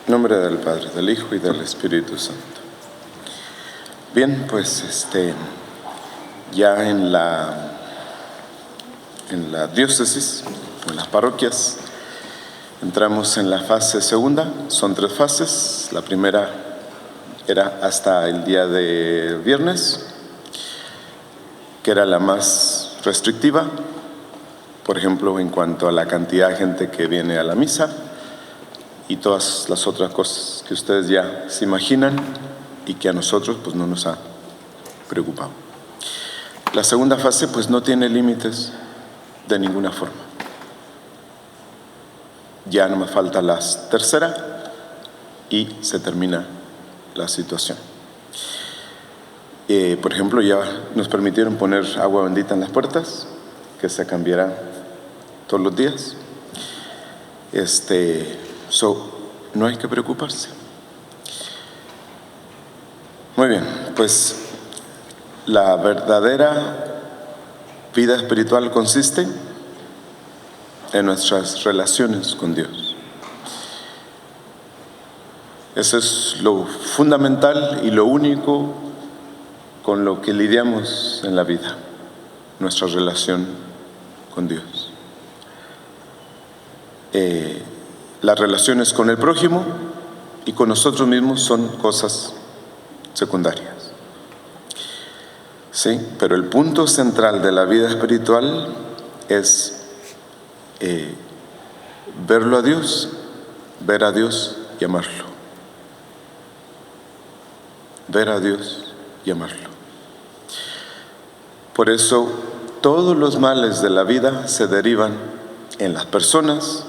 En nombre del Padre, del Hijo y del Espíritu Santo. Bien, pues ya en la diócesis, en las parroquias, entramos en la fase segunda. Son 3 fases. La primera era hasta el día de viernes, que era la más restrictiva, por ejemplo, en cuanto a la cantidad de gente que viene a la misa y todas las otras cosas que ustedes ya se imaginan y que a nosotros pues no nos ha preocupado. La segunda fase pues no tiene límites de ninguna forma. Ya no me falta la tercera y se termina la situación. Por ejemplo, ya nos permitieron poner agua bendita en las puertas, que se cambiará todos los días. No hay que preocuparse. Muy bien, pues la verdadera vida espiritual consiste en nuestras relaciones con Dios. Eso es lo fundamental y lo único con lo que lidiamos en la vida, nuestra relación con Dios. Las relaciones con el prójimo y con nosotros mismos son cosas secundarias. Sí, pero el punto central de la vida espiritual es verlo a Dios, ver a Dios y amarlo. Ver a Dios y amarlo. Por eso todos los males de la vida se derivan en las personas,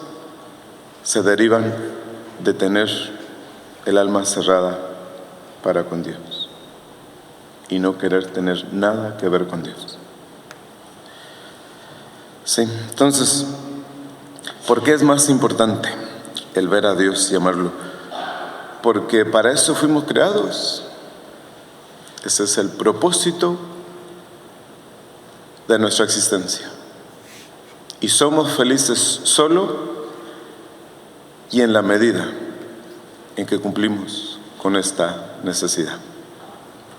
se derivan de tener el alma cerrada para con Dios y no querer tener nada que ver con Dios. Sí, entonces, ¿por qué es más importante el ver a Dios y amarlo? Porque para eso fuimos creados. Ese es el propósito de nuestra existencia. Y somos felices solo y en la medida en que cumplimos con esta necesidad,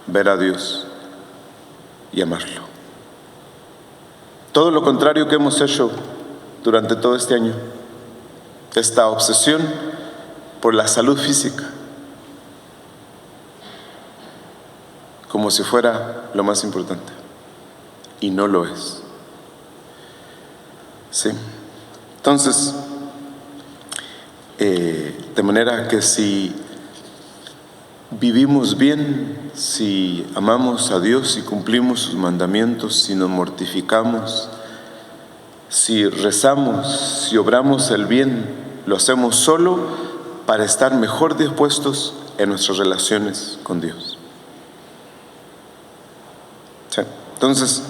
ver a Dios y amarlo. Todo lo contrario que hemos hecho durante todo este año, esta obsesión por la salud física, como si fuera lo más importante, y no lo es. Sí. Entonces, de manera que si vivimos bien, si amamos a Dios y cumplimos sus mandamientos, si nos mortificamos, si rezamos, si obramos el bien, lo hacemos solo para estar mejor dispuestos en nuestras relaciones con Dios. ¿Sí? Entonces,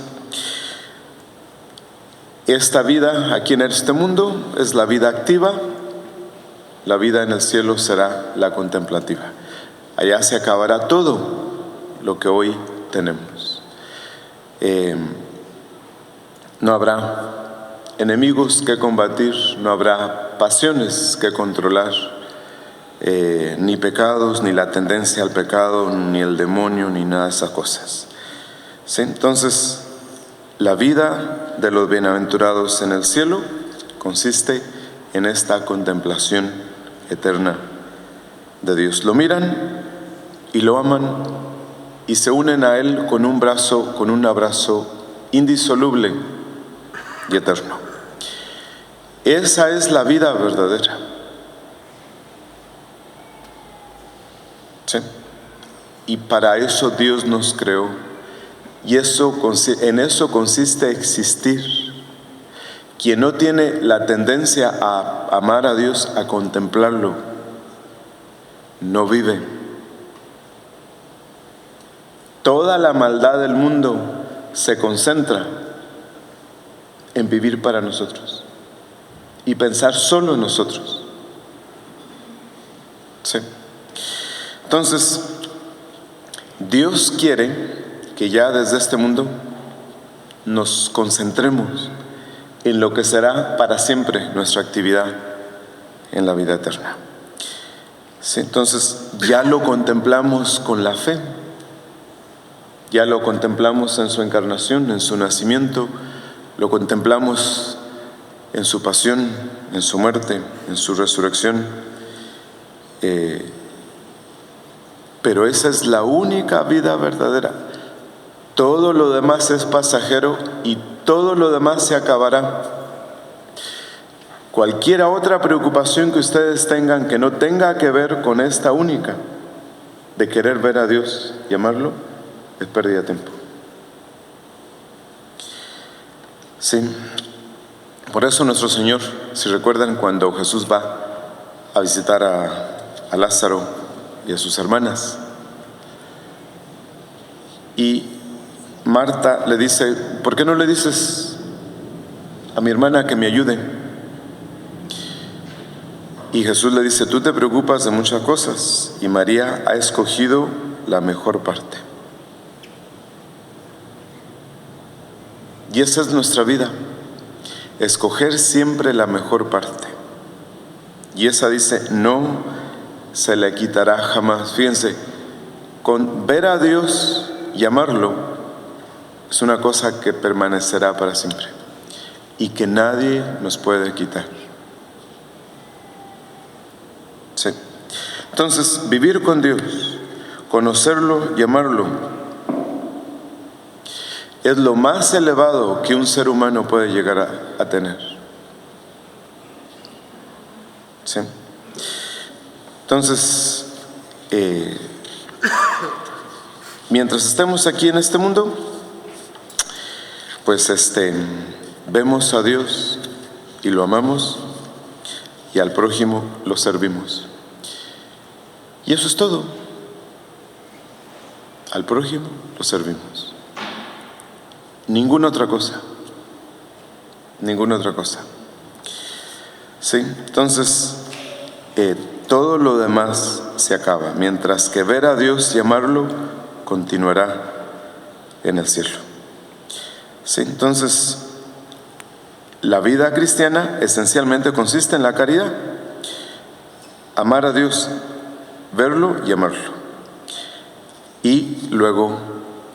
esta vida aquí en este mundo es la vida activa. La vida en el cielo será la contemplativa. Allá se acabará todo lo que hoy tenemos. No habrá enemigos que combatir, no habrá pasiones que controlar, ni pecados, ni la tendencia al pecado, ni el demonio, ni nada de esas cosas. ¿Sí? Entonces, la vida de los bienaventurados en el cielo consiste en esta contemplación eterna de Dios. Lo miran y lo aman y se unen a Él con un abrazo indisoluble y eterno. Esa es la vida verdadera. ¿Sí? Y para eso Dios nos creó. Y en eso consiste existir. Quien no tiene la tendencia a amar a Dios, a contemplarlo, no vive. Toda la maldad del mundo se concentra en vivir para nosotros y pensar solo en nosotros. ¿Sí? Entonces, Dios quiere que ya desde este mundo nos concentremos en lo que será para siempre nuestra actividad en la vida eterna. Sí, entonces ya lo contemplamos con la fe, ya lo contemplamos en su encarnación, en su nacimiento, lo contemplamos en su pasión, en su muerte, en su resurrección. Pero esa es la única vida verdadera. Todo lo demás es pasajero y todo lo demás se acabará. Cualquier otra preocupación que ustedes tengan que no tenga que ver con esta única, de querer ver a Dios y amarlo, es pérdida de tiempo. Sí. Por eso nuestro Señor, si recuerdan cuando Jesús va a visitar a Lázaro y a sus hermanas, y Marta le dice: ¿por qué no le dices a mi hermana que me ayude? Y Jesús le dice: tú te preocupas de muchas cosas y María ha escogido la mejor parte. Y esa es nuestra vida, escoger siempre la mejor parte. Y esa, dice, no se le quitará jamás. Fíjense, con ver a Dios y amarlo es una cosa que permanecerá para siempre y que nadie nos puede quitar. Sí. Entonces, vivir con Dios, conocerlo y amarlo, es lo más elevado que un ser humano puede llegar a tener. ¿Sí? Entonces, mientras estemos aquí en este mundo, pues vemos a Dios y lo amamos, y al prójimo lo servimos. Y eso es todo. Al prójimo lo servimos. Ninguna otra cosa. Ninguna otra cosa. Sí, entonces todo lo demás se acaba, mientras que ver a Dios y amarlo continuará en el cielo. Sí, entonces la vida cristiana esencialmente consiste en la caridad, amar a Dios, verlo y amarlo, y luego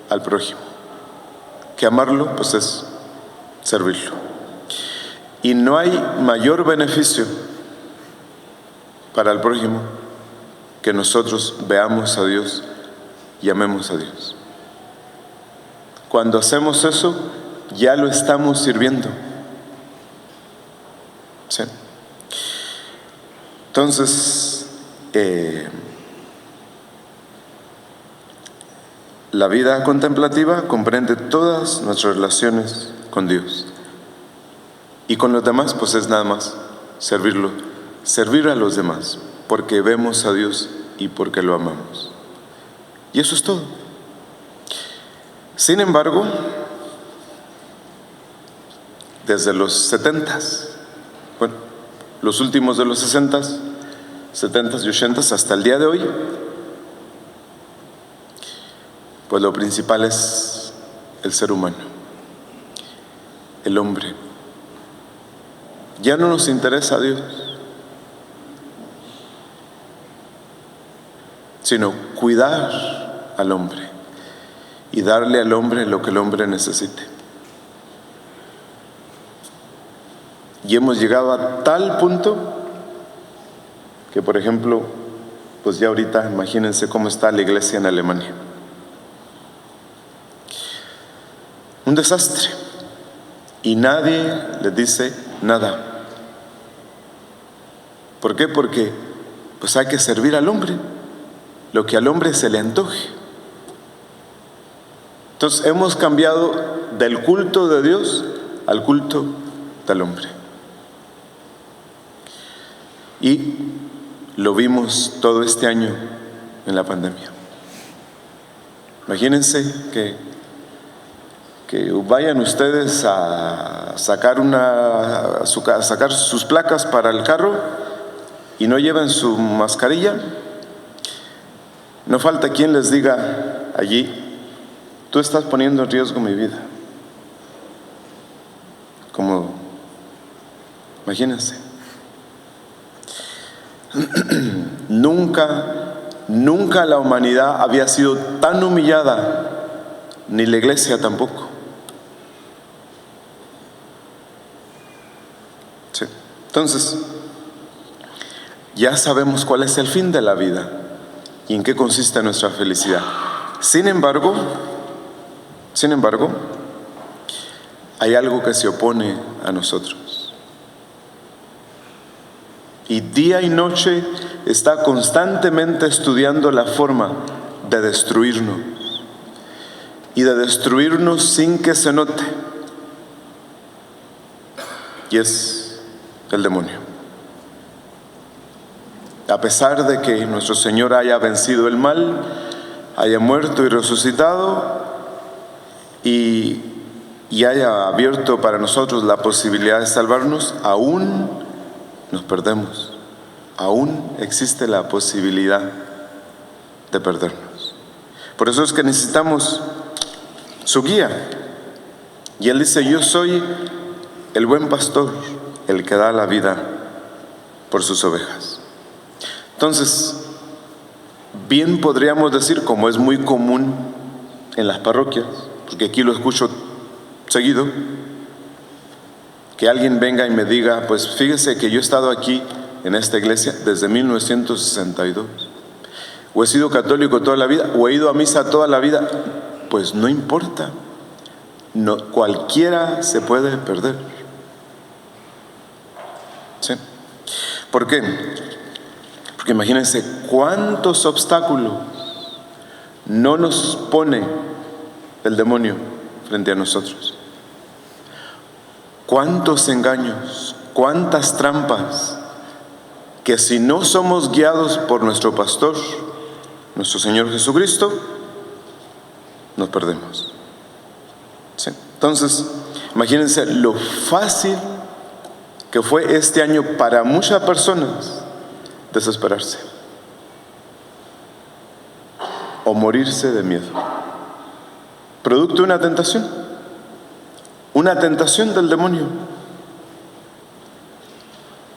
al prójimo, que amarlo pues es servirlo. Y no hay mayor beneficio para el prójimo que nosotros veamos a Dios y amemos a Dios. Cuando hacemos eso, ya lo estamos sirviendo. ¿Sí? Entonces, la vida contemplativa comprende todas nuestras relaciones con Dios. Y con los demás, pues es nada más servirlo, servir a los demás, porque vemos a Dios y porque lo amamos. Y eso es todo. Sin embargo, desde los 70s, bueno, los últimos de los 60s, 70s y 80s hasta el día de hoy, pues lo principal es el ser humano, el hombre. Ya no nos interesa a Dios, sino cuidar al hombre y darle al hombre lo que el hombre necesite. Y hemos llegado a tal punto que, por ejemplo, pues ya ahorita imagínense cómo está la iglesia en Alemania. Un desastre. Y nadie les dice nada. ¿Por qué? Porque pues hay que servir al hombre, lo que al hombre se le antoje. Entonces hemos cambiado del culto de Dios al culto del hombre. Y lo vimos todo este año en la pandemia. Imagínense que vayan ustedes a sacar sus placas para el carro y no lleven su mascarilla. No falta quien les diga allí: tú estás poniendo en riesgo mi vida. Imagínense. Nunca la humanidad había sido tan humillada, ni la iglesia tampoco. Sí. Entonces, ya sabemos cuál es el fin de la vida y en qué consiste nuestra felicidad. Sin embargo, hay algo que se opone a nosotros. Y día y noche está constantemente estudiando la forma de destruirnos. Y de destruirnos sin que se note. Y es el demonio. A pesar de que nuestro Señor haya vencido el mal, haya muerto y resucitado, y haya abierto para nosotros la posibilidad de salvarnos, aún nos perdemos. Aún existe la posibilidad de perdernos. Por eso es que necesitamos su guía. Y Él dice: yo soy el buen pastor, el que da la vida por sus ovejas. Entonces, bien podríamos decir, como es muy común en las parroquias, porque aquí lo escucho seguido, que alguien venga y me diga: pues fíjese que yo he estado aquí en esta iglesia desde 1962, o he sido católico toda la vida, o he ido a misa toda la vida. Pues no importa, no, cualquiera se puede perder. ¿Sí? ¿Por qué? Porque imagínense cuántos obstáculos no nos pone el demonio frente a nosotros. Cuántos engaños, cuántas trampas, que si no somos guiados por nuestro pastor, nuestro Señor Jesucristo, nos perdemos. ¿Sí? Entonces, imagínense lo fácil que fue este año para muchas personas desesperarse o morirse de miedo, producto de una tentación del demonio.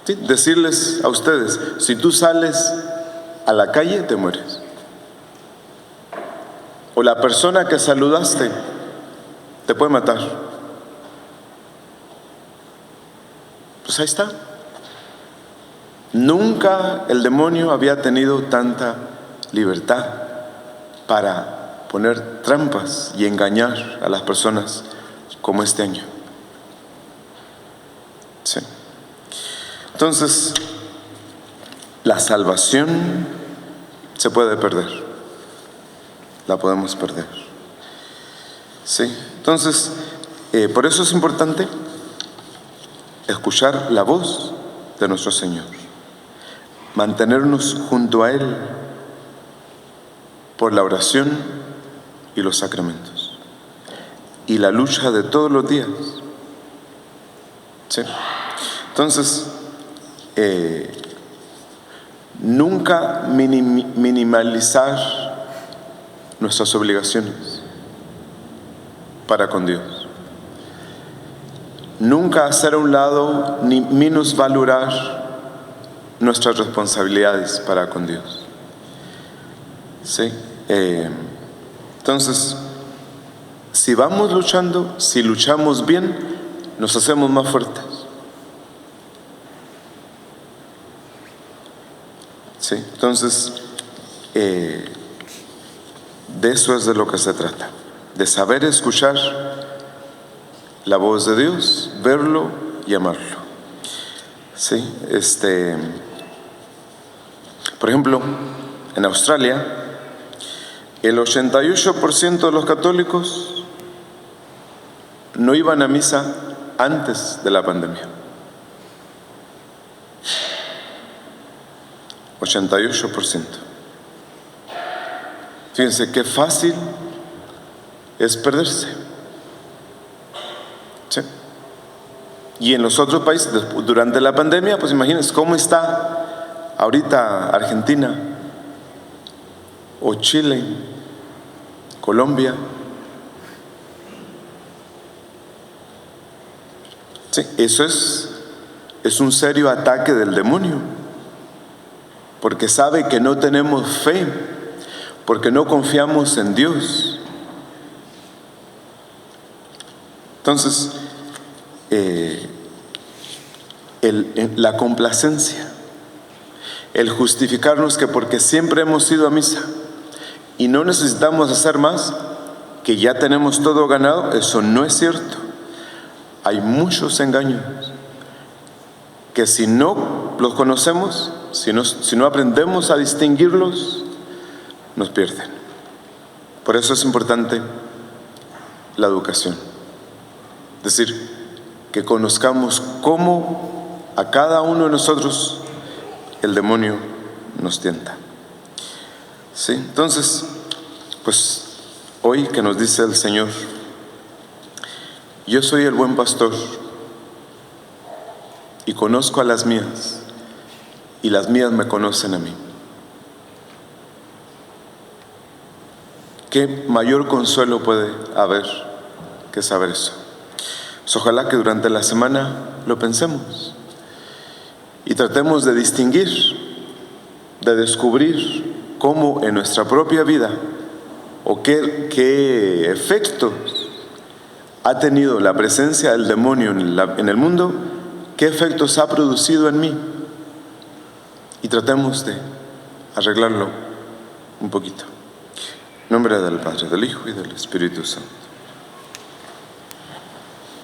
¿Sí? Decirles a ustedes: si tú sales a la calle, te mueres. O la persona que saludaste te puede matar. Pues ahí está. Nunca el demonio había tenido tanta libertad para poner trampas y engañar a las personas como este año. Sí. Entonces, la salvación se puede perder. La podemos perder. Sí. Entonces, por eso es importante escuchar la voz de nuestro Señor, mantenernos junto a Él por la oración y los sacramentos y la lucha de todos los días. ¿Sí? Entonces, nunca minimalizar nuestras obligaciones para con Dios. Nunca hacer a un lado ni minusvalorar nuestras responsabilidades para con Dios. ¿Sí? Entonces, si vamos luchando, si luchamos bien, nos hacemos más fuertes. ¿Sí? Entonces, de eso es de lo que se trata, de saber escuchar la voz de Dios, verlo y amarlo. ¿Sí? Por ejemplo, en Australia, el 88% de los católicos no iban a misa antes de la pandemia. 88%. Fíjense qué fácil es perderse. ¿Sí? Y en los otros países, durante la pandemia, pues imagínense cómo está ahorita Argentina, o Chile, Colombia. Sí, eso es un serio ataque del demonio. porque sabe que no tenemos fe, porque no confiamos en Dios. Entonces, la complacencia, el justificarnos que porque siempre hemos ido a misa y no necesitamos hacer más, que ya tenemos todo ganado, eso no es cierto. Hay muchos engaños que si no los conocemos, si no aprendemos a distinguirlos, nos pierden. Por eso es importante la educación. Es decir, que conozcamos cómo a cada uno de nosotros el demonio nos tienta. ¿Sí? Entonces, pues hoy que nos dice el Señor, yo soy el buen pastor y conozco a las mías y las mías me conocen a mí. ¿Qué mayor consuelo puede haber que saber eso? Pues ojalá que durante la semana lo pensemos y tratemos de distinguir, de descubrir cómo en nuestra propia vida o qué efectos ha tenido la presencia del demonio en el mundo, qué efectos ha producido en mí, y tratemos de arreglarlo un poquito. En nombre del Padre, del Hijo y del Espíritu Santo.